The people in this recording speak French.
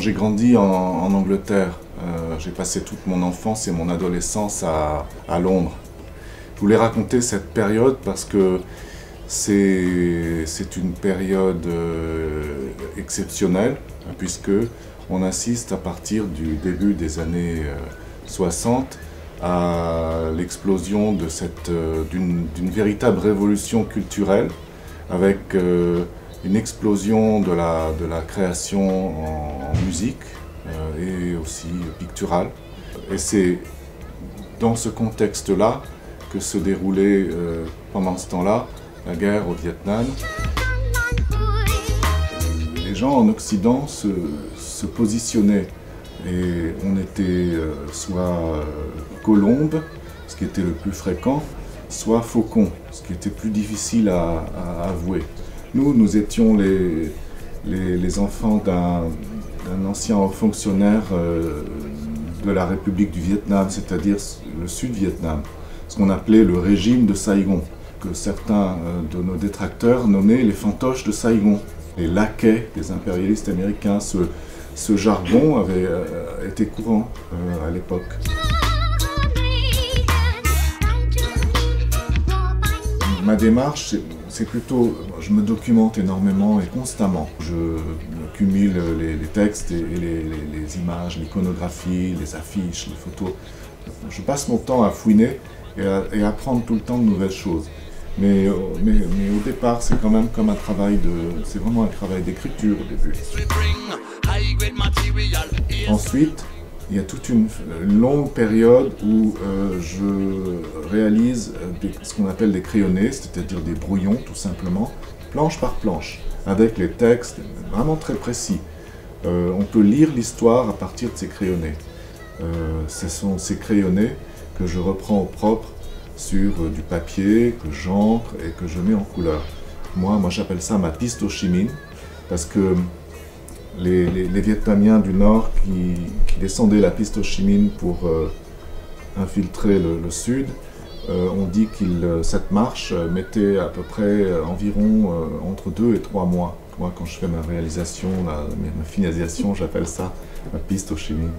j'ai grandi en Angleterre. J'ai passé toute mon enfance et mon adolescence à Londres. Je voulais raconter cette période parce que c'est une période exceptionnelle, puisque on assiste à partir du début des années 60 à l'explosion d'une véritable révolution culturelle, avec une explosion de la création en musique et aussi picturale. Et c'est dans ce contexte-là que se déroulait pendant ce temps-là la guerre au Vietnam. Les gens en Occident se positionnaient et on était soit colombe, ce qui était le plus fréquent, soit faucon, ce qui était plus difficile à avouer. Nous étions les enfants d'un ancien fonctionnaire de la République du Vietnam, c'est-à-dire le Sud-Vietnam, ce qu'on appelait le régime de Saigon, que certains de nos détracteurs nommaient les fantoches de Saigon, les laquais des impérialistes américains. Ce jargon avait été courant à l'époque. Ma démarche, c'est plutôt, je me documente énormément et constamment. Je cumule les textes et les images, l'iconographie, les affiches, les photos. Je passe mon temps à fouiner et à apprendre tout le temps de nouvelles choses. Mais au départ, c'est quand même comme c'est vraiment un travail d'écriture au début. Ensuite, il y a toute une longue période où je réalise ce qu'on appelle des crayonnés, c'est-à-dire des brouillons tout simplement, planche par planche, avec les textes vraiment très précis. On peut lire l'histoire à partir de ces crayonnés. Ce sont ces crayonnés que je reprends au propre sur du papier, que j'encre et que je mets en couleur. Moi j'appelle ça ma piste Ho Chi Minh, parce que les Vietnamiens du Nord qui descendaient la piste Ho Chi Minh pour infiltrer le Sud, on dit que cette marche mettait à peu près environ entre 2 et 3 mois. Moi, quand je fais ma réalisation, ma finalisation, j'appelle ça ma piste Ho Chi Minh.